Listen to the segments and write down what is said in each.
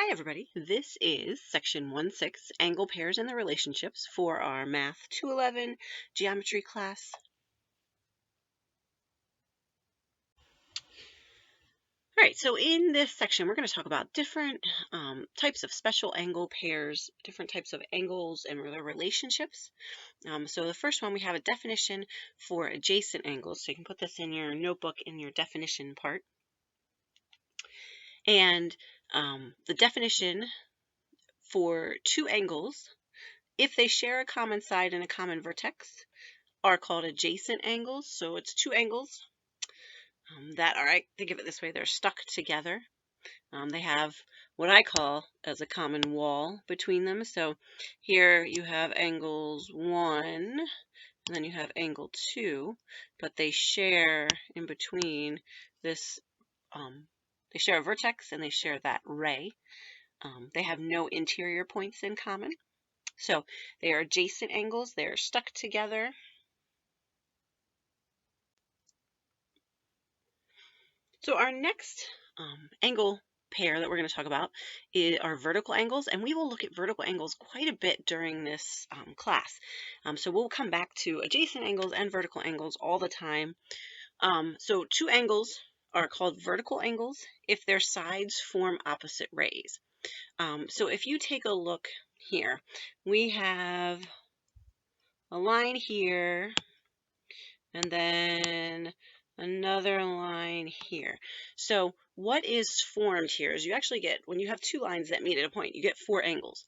Hi everybody, this is section 1-6, angle pairs and their relationships for our Math 211 geometry class. Alright, so in this section we're going to talk about different types of special angle pairs, different types of angles and their relationships. So the first one, we have a definition for adjacent angles, so you can put this in your notebook in your definition part. And the definition for two angles, if they share a common side and a common vertex, are called adjacent angles. So it's two angles that are, I think of it this way, they're stuck together. They have what I call as a common wall between them. So here you have angles 1, and then you have angle 2, but they share in between this, they share a vertex and they share that ray. They have no interior points in common. So they are adjacent angles, they're stuck together. So our next angle pair that we're going to talk about are vertical angles, and we will look at vertical angles quite a bit during this class. So we'll come back to adjacent angles and vertical angles all the time. So two angles are called vertical angles if their sides form opposite rays. So if you take a look here, we have a line here, and then another line here. So what is formed here is you actually get, when you have two lines that meet at a point, you get 4 angles.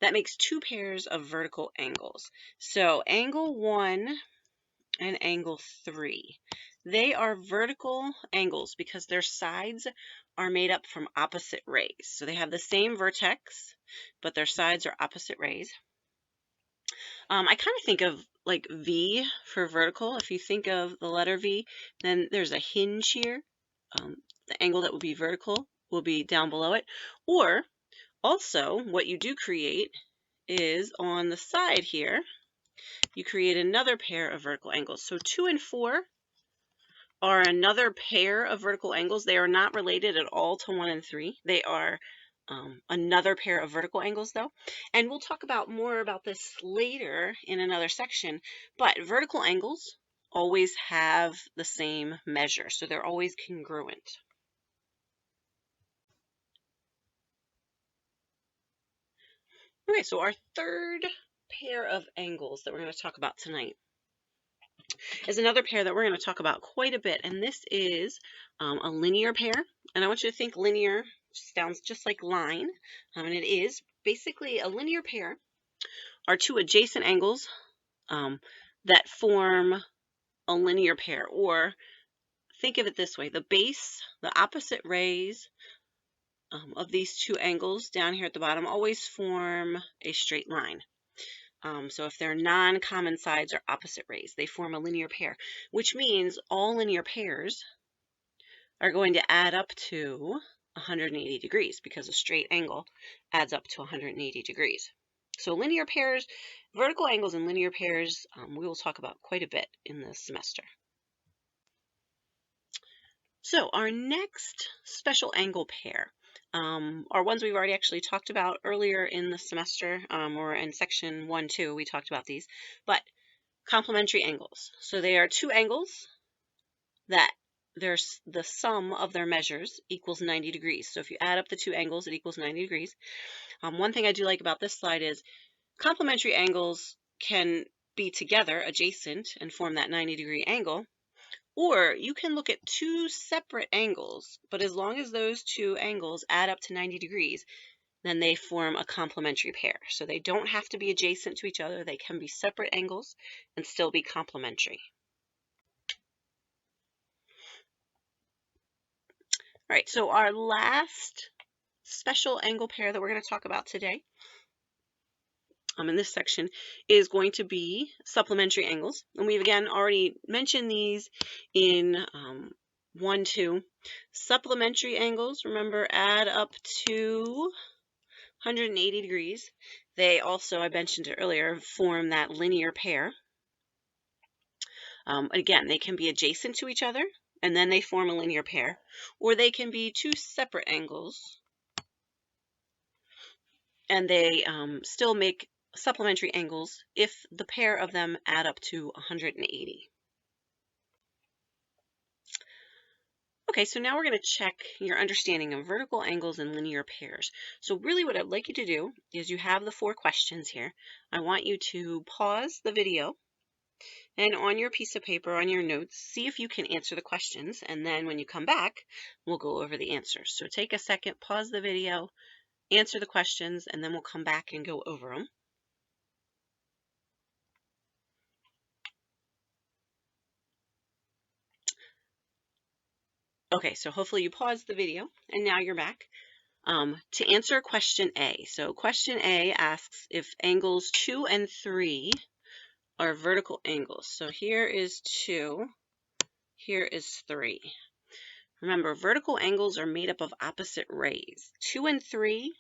That makes 2 pairs of vertical angles. So angle 1 and angle 3. They are vertical angles because their sides are made up from opposite rays. So they have the same vertex, but their sides are opposite rays. I kind of think of like V for vertical. If you think of the letter V, then there's a hinge here. The angle that would be vertical will be down below it. Or also what you do create is on the side here, you create another pair of vertical angles. So 2 and 4 are another pair of vertical angles. They are not related at all to 1 and 3. They are another pair of vertical angles though, and we'll talk about more about this later in another section, but vertical angles always have the same measure, so they're always congruent. Okay, so our third pair of angles that we're going to talk about tonight is another pair that we're going to talk about quite a bit, and this is a linear pair, and I want you to think linear sounds just like line, and it is. Basically, a linear pair are two adjacent angles that form a linear pair, or think of it this way, the base, the opposite rays of these two angles down here at the bottom always form a straight line. So if they're non-common sides or opposite rays, they form a linear pair, which means all linear pairs are going to add up to 180 degrees because a straight angle adds up to 180 degrees. So linear pairs, vertical angles and linear pairs, we will talk about quite a bit in this semester. So our next special angle pair are ones we've already actually talked about earlier in the semester, or in section 1-2, we talked about these, but complementary angles. So they are two angles that the sum of their measures equals 90 degrees. So if you add up the two angles, it equals 90 degrees. One thing I do like about this slide is complementary angles can be together, adjacent, and form that 90-degree angle. Or you can look at two separate angles, but as long as those two angles add up to 90 degrees, then they form a complementary pair. So they don't have to be adjacent to each other. They can be separate angles and still be complementary. All right, so our last special angle pair that we're going to talk about today in this section is going to be supplementary angles. And we've again already mentioned these in 1-2. Supplementary angles, remember, add up to 180 degrees. They also, I mentioned it earlier, form that linear pair. Again, they can be adjacent to each other, and then they form a linear pair, or they can be two separate angles and they still make supplementary angles if the pair of them add up to 180. Okay, so now we're going to check your understanding of vertical angles and linear pairs. So really what I'd like you to do is you have the 4 questions here. I want you to pause the video and on your piece of paper, on your notes, see if you can answer the questions. And then when you come back, we'll go over the answers. So take a second, pause the video, answer the questions, and then we'll come back and go over them. Okay, so hopefully you paused the video and now you're back. To answer question A. So question A asks if angles 2 and 3 are vertical angles. So here is 2, here is 3. Remember, vertical angles are made up of opposite rays. 2 and 3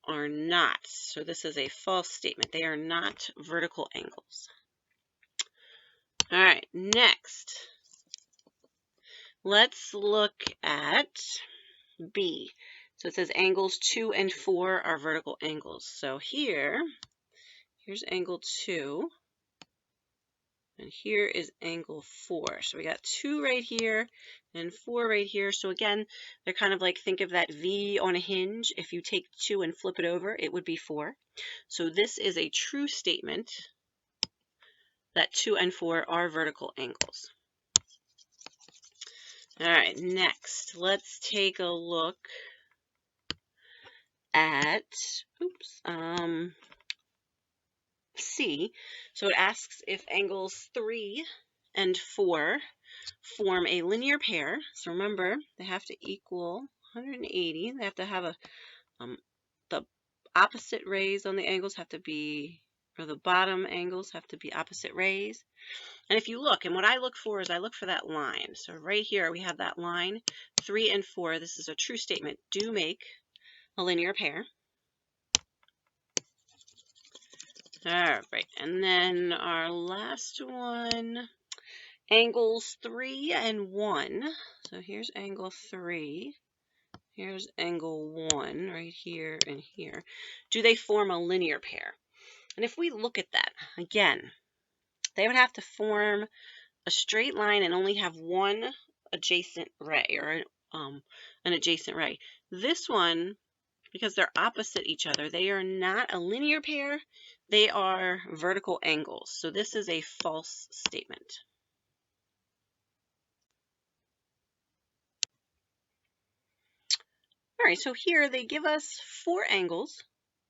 are not. So this is a false statement. They are not vertical angles. All right, next. Let's look at B. So it says angles 2 and 4 are vertical angles. So here's angle 2, and here is angle 4. So we got 2 right here and 4 right here. So again, they're kind of like, think of that V on a hinge. If you take 2 and flip it over, it would be 4. So this is a true statement that 2 and 4 are vertical angles. All right, next, let's take a look at, C. So it asks if angles 3 and 4 form a linear pair. So remember, they have to equal 180. They have to have the opposite rays on the angles have to be, or the bottom angles have to be opposite rays. And if you look, and what I look for is I look for that line. So right here we have that line, 3 and 4. This is a true statement, do make a linear pair. All right, and then our last one, angles 3 and 1. So here's angle 3. Here's angle 1 right here and here. Do they form a linear pair? And if we look at that, again, they would have to form a straight line and only have one adjacent ray, or an adjacent ray. This one, because they're opposite each other, they are not a linear pair. They are vertical angles. So this is a false statement. All right, so here they give us 4 angles,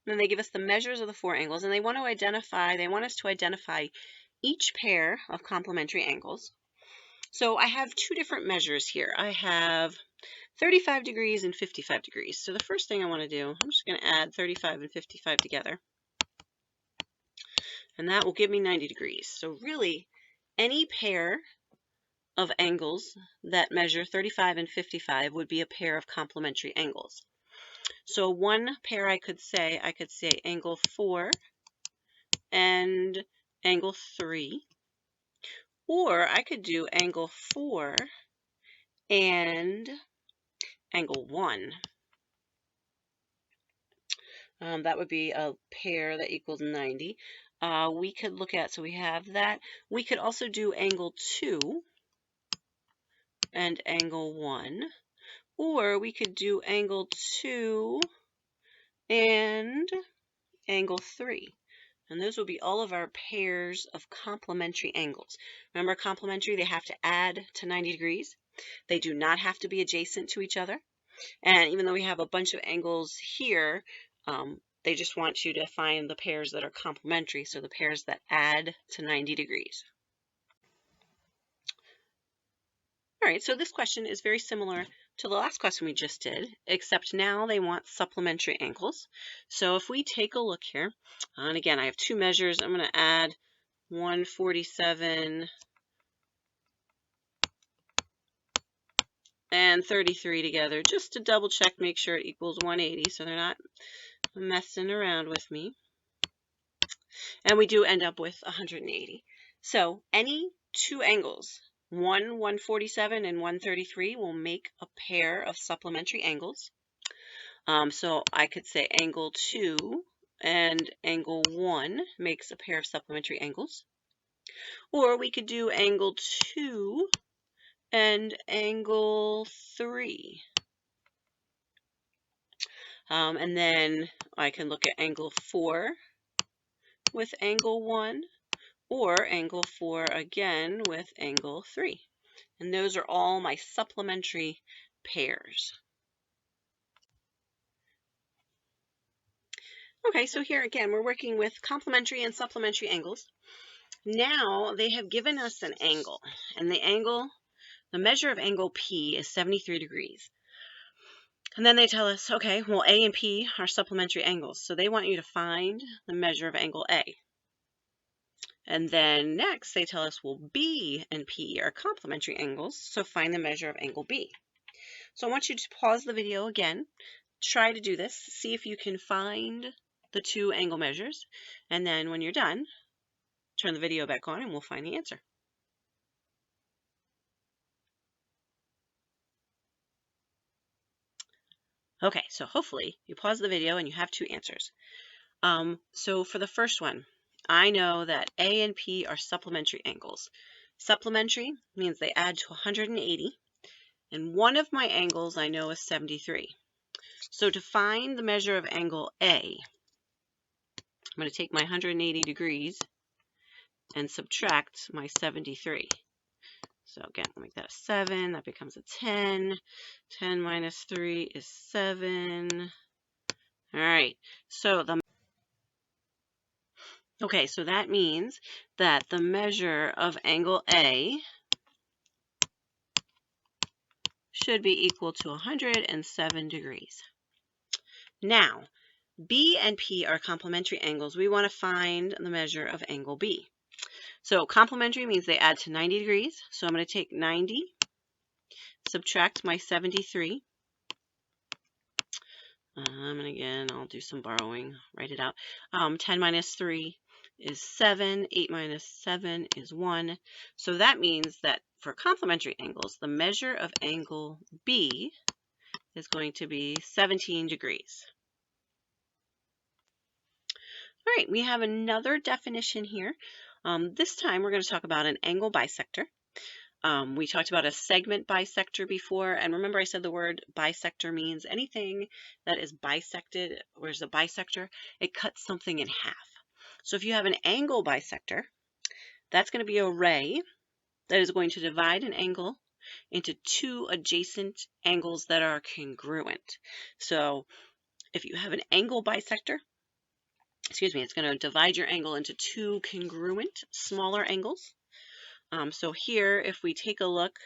and they give us the measures of the 4 angles, and they want us to identify each pair of complementary angles. So I have 2 different measures here. I have 35 degrees and 55 degrees. So the first thing I want to do, I'm just going to add 35 and 55 together, and that will give me 90 degrees. So really, any pair of angles that measure 35 and 55 would be a pair of complementary angles. So one pair I could say angle 4 and angle 3, or I could do angle 4 and angle 1. That would be a pair that equals 90. We could look at, so we have that. We could also do angle 2 and angle 1, or we could do angle 2 and angle 3. And those will be all of our pairs of complementary angles. Remember, complementary, they have to add to 90 degrees. They do not have to be adjacent to each other. And even though we have a bunch of angles here, they just want you to find the pairs that are complementary, so the pairs that add to 90 degrees. All right, so this question is very similar to the last question we just did, except now they want supplementary angles. So if we take a look here, and again, I have 2 measures. I'm going to add 147 and 33 together just to double check, make sure it equals 180, so they're not messing around with me. And we do end up with 180. So any 2 angles, 147 and 133, will make a pair of supplementary angles. So I could say angle 2 and angle 1 makes a pair of supplementary angles. Or we could do angle 2 and angle 3. And then I can look at angle 4 with angle 1, or angle 4 again with angle 3. And those are all my supplementary pairs. Okay, so here again, we're working with complementary and supplementary angles. Now they have given us an angle, and the measure of angle P is 73 degrees. And then they tell us, okay, well, A and P are supplementary angles. So they want you to find the measure of angle A. And then next they tell us, well, B and P are complementary angles. So find the measure of angle B. So I want you to pause the video again. Try to do this. See if you can find the two angle measures. And then when you're done, turn the video back on and we'll find the answer. Okay, so hopefully you pause the video and you have two answers. So for the first one, I know that A and P are supplementary angles. Supplementary means they add to 180, and one of my angles I know is 73. So to find the measure of angle A, I'm going to take my 180 degrees and subtract my 73. So again, we'll make that a 7. That becomes a 10. 10 minus 3 is 7. All right. So so that means that the measure of angle A should be equal to 107 degrees. Now, B and P are complementary angles. We want to find the measure of angle B. So complementary means they add to 90 degrees. So I'm going to take 90, subtract my 73. And again, I'll do some borrowing, write it out. 10 minus 3 is 7. 8 minus 7 is 1. So that means that for complementary angles, the measure of angle B is going to be 17 degrees. All right, we have another definition here. This time we're going to talk about an angle bisector. We talked about a segment bisector before, and remember I said the word bisector means anything that is bisected, or is a bisector, it cuts something in half. So if you have an angle bisector, that's going to be a ray that is going to divide an angle into two adjacent angles that are congruent. So if you have an angle bisector, it's going to divide your angle into two congruent smaller angles. So here, if we take a look,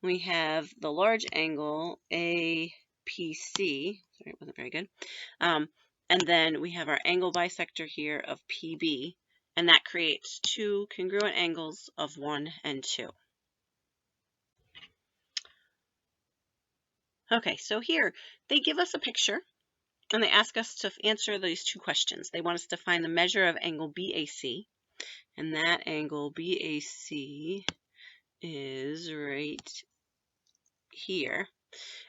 we have the large angle APC. Sorry, it wasn't very good. And then we have our angle bisector here of PB, and that creates two congruent angles of 1 and 2. Okay, so here they give us a picture and they ask us to answer these two questions. They want us to find the measure of angle BAC, and that angle BAC is right here.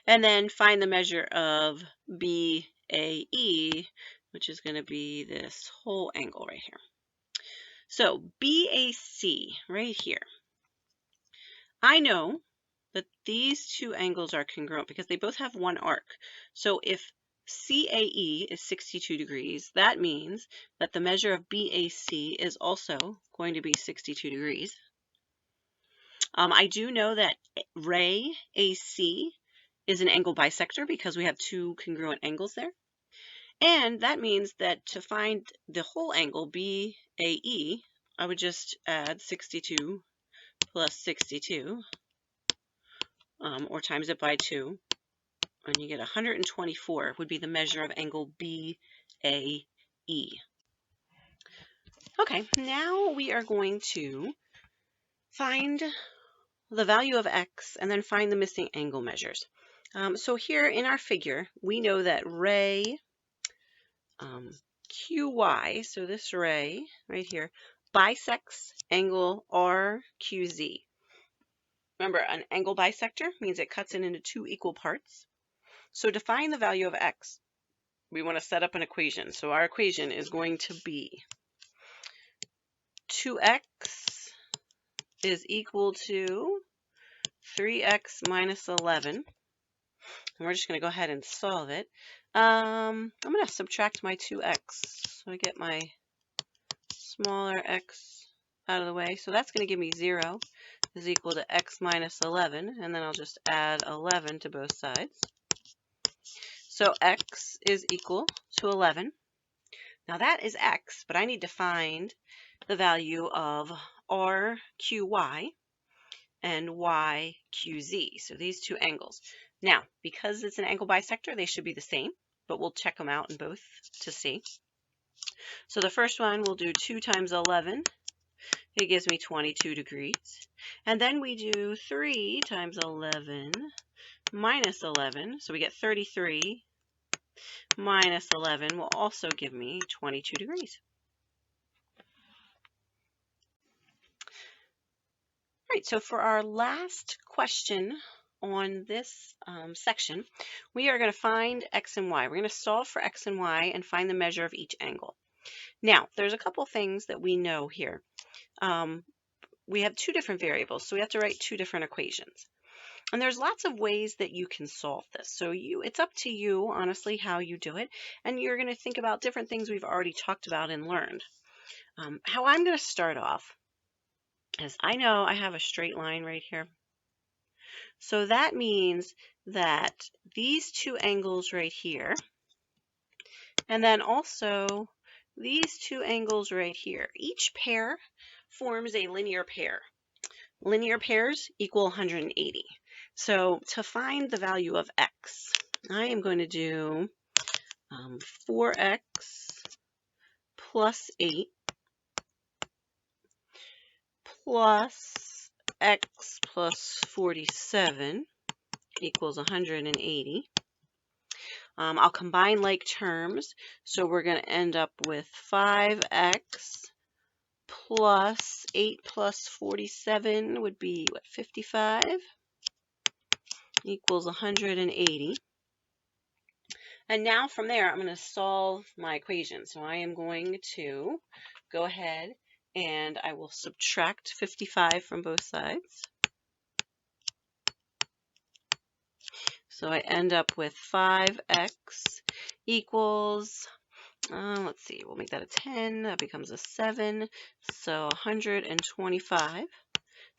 And then find the measure of BAE, which is going to be this whole angle right here. So BAC right here, I know that these two angles are congruent because they both have one arc. So if CAE is 62 degrees, that means that the measure of BAC is also going to be 62 degrees. I do know that ray AC is an angle bisector because we have two congruent angles there. And that means that to find the whole angle BAE, I would just add 62 plus 62, or times it by 2, and you get 124 would be the measure of angle BAE. Okay, now we are going to find the value of x and then find the missing angle measures. So here in our figure, we know that ray QY, so this ray right here, bisects angle RQZ. Remember, an angle bisector means it cuts it into two equal parts. So to find the value of x, we want to set up an equation. So our equation is going to be 2x is equal to 3x minus 11. And we're just going to go ahead and solve it. I'm going to subtract my 2x. So I get my smaller x out of the way. So that's going to give me 0 is equal to x minus 11. And then I'll just add 11 to both sides. So x is equal to 11. Now that is x, but I need to find the value of RQY and YQZ. So these two angles. Now, because it's an angle bisector, they should be the same, but we'll check them out in both to see. So the first one, we'll do 2 times 11. It gives me 22 degrees. And then we do 3 times 11 minus 11. So we get 33 minus 11 will also give me 22 degrees. All right, so for our last question on this section, we are going to find x and y. We're going to solve for x and y and find the measure of each angle. Now, there's a couple things that we know here. We have two different variables, so we have to write two different equations. And there's lots of ways that you can solve this. So it's up to you, honestly, how you do it. And you're going to think about different things we've already talked about and learned. How I'm going to start off is I know I have a straight line right here. So that means that these two angles right here, and then also these two angles right here, each pair forms a linear pair. Linear pairs equal 180. So to find the value of x, I am going to do 4x plus 8 plus x plus 47 equals 180. I'll combine like terms, so we're going to end up with 5x plus 8 plus 47 would be, 55 equals 180. And now from there, I'm going to solve my equation. So I am going to go ahead and I will subtract 55 from both sides. So I end up with 5x equals, let's see, we'll make that a 10. That becomes a 7. So 125.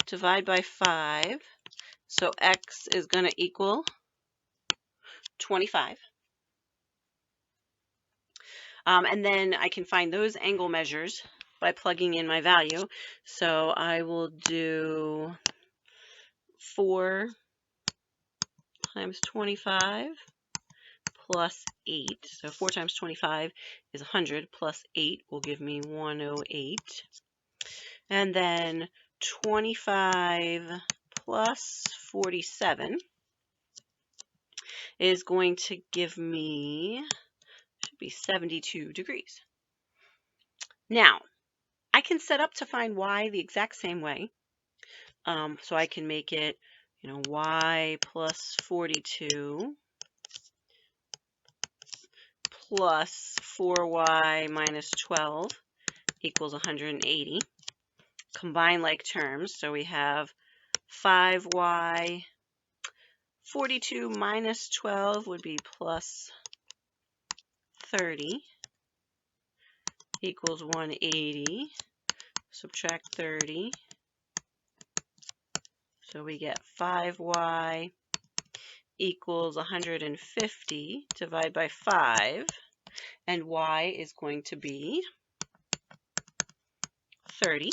Divide by 5. So x is going to equal 25. And then I can find those angle measures by plugging in my value. So I will do 4 times 25 plus 8. So 4 times 25 is 100 plus 8 will give me 108. And then 25 plus 47 is going to give me, should be 72 degrees. Now, I can set up to find y the exact same way. So I can make it, y plus 42 plus 4y minus 12 equals 180. Combine like terms, so we have 5y, 42 minus 12 would be plus 30 equals 180. Subtract 30. So we get 5y equals 150. Divide by 5. And y is going to be 30.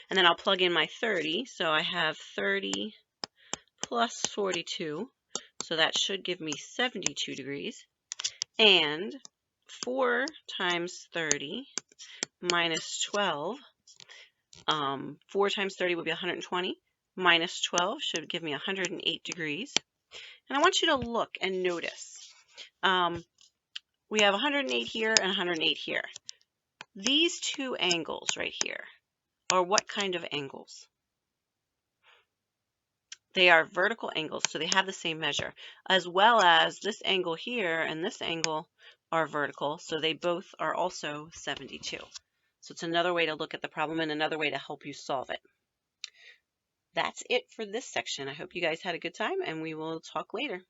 And then I'll plug in my 30. So I have 30 plus 42. So that should give me 72 degrees. And 4 times 30 minus 12. 4 times 30 would be 120. Minus 12 should give me 108 degrees. And I want you to look and notice. We have 108 here and 108 here. These two angles right here are what kind of angles? They are vertical angles, so they have the same measure, as well as this angle here and this angle are vertical, so they both are also 72. So it's another way to look at the problem and another way to help you solve it. That's it for this section. I hope you guys had a good time, and we will talk later.